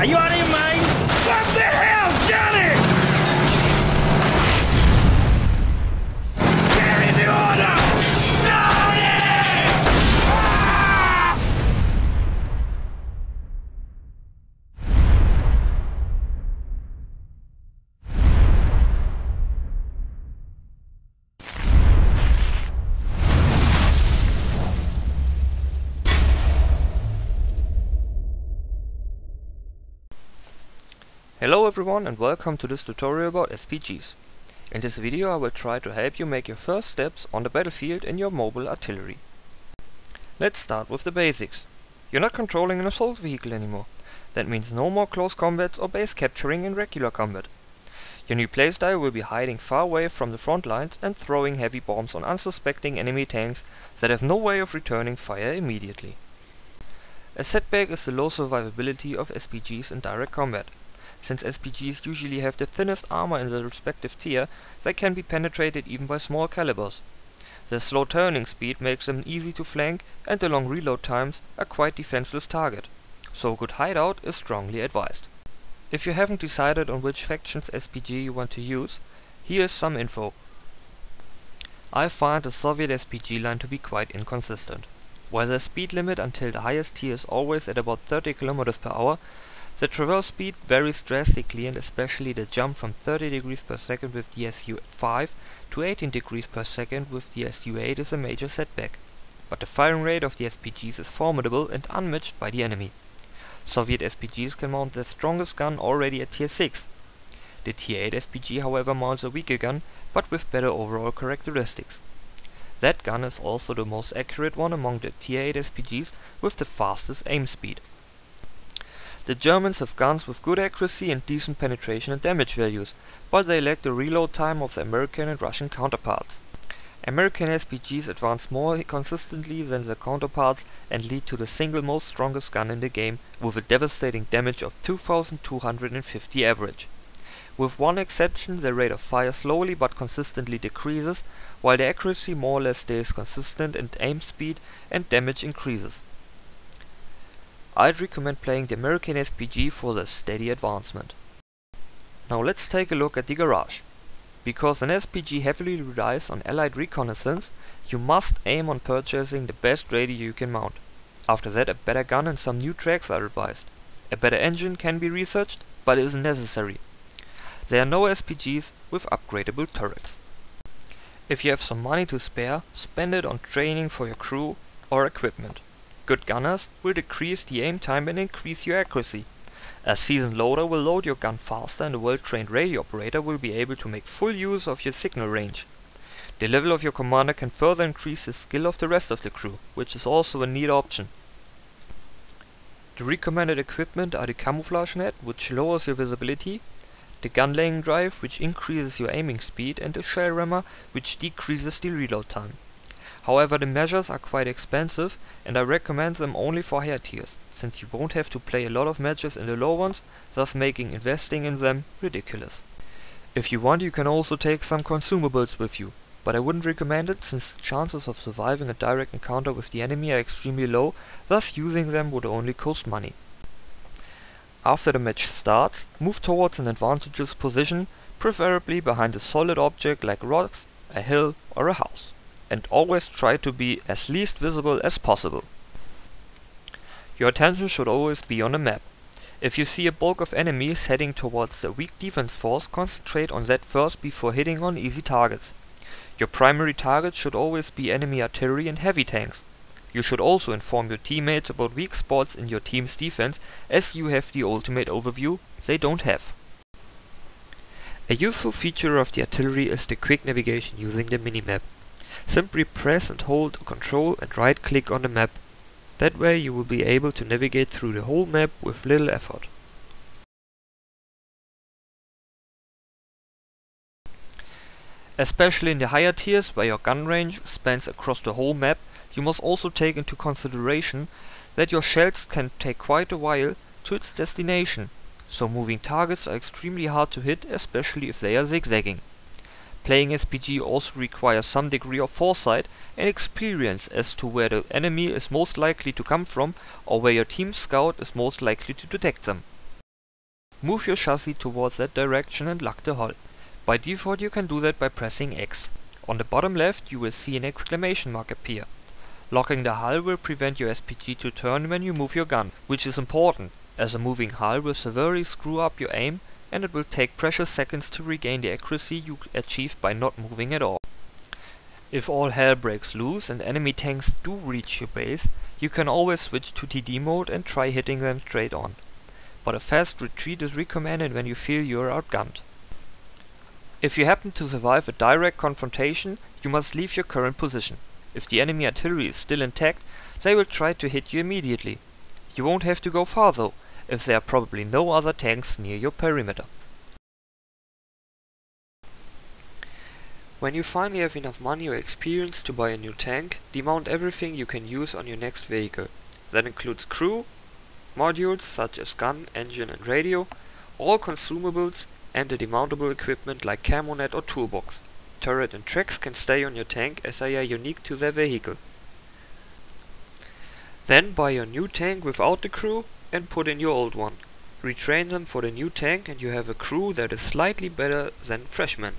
Are you out of your mind? What the hell, Johnny? Carry the order! Hello everyone and welcome to this tutorial about SPGs. In this video I will try to help you make your first steps on the battlefield in your mobile artillery. Let's start with the basics. You're not controlling an assault vehicle anymore. That means no more close combat or base capturing in regular combat. Your new playstyle will be hiding far away from the front lines and throwing heavy bombs on unsuspecting enemy tanks that have no way of returning fire immediately. A setback is the low survivability of SPGs in direct combat. Since SPGs usually have the thinnest armor in their respective tier, they can be penetrated even by small calibers. Their slow turning speed makes them easy to flank, and the long reload times a quite defenseless target, so a good hideout is strongly advised. If you haven't decided on which faction's SPG you want to use, here is some info. I find the Soviet SPG line to be quite inconsistent. While their speed limit until the highest tier is always at about 30 km per hour, the traverse speed varies drastically, and especially the jump from 30 degrees per second with the SU-5 to 18 degrees per second with the SU-8 is a major setback. But the firing rate of the SPGs is formidable and unmatched by the enemy. Soviet SPGs can mount their strongest gun already at tier 6. The tier 8 SPG however mounts a weaker gun, but with better overall characteristics. That gun is also the most accurate one among the tier 8 SPGs with the fastest aim speed. The Germans have guns with good accuracy and decent penetration and damage values, but they lack the reload time of the American and Russian counterparts. American SPGs advance more consistently than their counterparts and lead to the single most strongest gun in the game with a devastating damage of 2250 average. With one exception, their rate of fire slowly but consistently decreases, while the accuracy more or less stays consistent and aim speed and damage increases. I'd recommend playing the American SPG for the steady advancement. Now let's take a look at the garage. Because an SPG heavily relies on allied reconnaissance, you must aim on purchasing the best radio you can mount. After that, a better gun and some new tracks are advised. A better engine can be researched, but isn't necessary. There are no SPGs with upgradable turrets. If you have some money to spare, spend it on training for your crew or equipment. Good gunners will decrease the aim time and increase your accuracy. A seasoned loader will load your gun faster, and a well-trained radio operator will be able to make full use of your signal range. The level of your commander can further increase the skill of the rest of the crew, which is also a neat option. The recommended equipment are the camouflage net, which lowers your visibility, the gun laying drive, which increases your aiming speed, and the shell rammer, which decreases the reload time. However, the measures are quite expensive, and I recommend them only for higher tiers, since you won't have to play a lot of matches in the low ones, thus making investing in them ridiculous. If you want, you can also take some consumables with you, but I wouldn't recommend it since chances of surviving a direct encounter with the enemy are extremely low, thus using them would only cost money. After the match starts, move towards an advantageous position, preferably behind a solid object like rocks, a hill or a house. And always try to be as least visible as possible. Your attention should always be on the map. If you see a bulk of enemies heading towards the weak defense force, concentrate on that first before hitting on easy targets. Your primary target should always be enemy artillery and heavy tanks. You should also inform your teammates about weak spots in your team's defense, as you have the ultimate overview they don't have. A useful feature of the artillery is the quick navigation using the minimap. Simply press and hold Ctrl and right click on the map. That way you will be able to navigate through the whole map with little effort. Especially in the higher tiers where your gun range spans across the whole map, you must also take into consideration that your shells can take quite a while to its destination, so moving targets are extremely hard to hit, especially if they are zigzagging. Playing SPG also requires some degree of foresight and experience as to where the enemy is most likely to come from or where your team scout is most likely to detect them. move your chassis towards that direction and lock the hull. By default you can do that by pressing X. On the bottom left you will see an exclamation mark appear. Locking the hull will prevent your SPG to turn when you move your gun, which is important, as a moving hull will severely screw up your aim and it will take precious seconds to regain the accuracy you achieved by not moving at all. If all hell breaks loose and enemy tanks do reach your base, you can always switch to TD mode and try hitting them straight on. But a fast retreat is recommended when you feel you are outgunned. If you happen to survive a direct confrontation, you must leave your current position. If the enemy artillery is still intact, they will try to hit you immediately. You won't have to go far though, if there are probably no other tanks near your perimeter. When you finally have enough money or experience to buy a new tank, demount everything you can use on your next vehicle. That includes crew, modules such as gun, engine and radio, all consumables and the demountable equipment like camo net or toolbox. Turret and tracks can stay on your tank as they are unique to their vehicle. Then buy your new tank without the crew and put in your old one. Retrain them for the new tank and you have a crew that is slightly better than freshmen.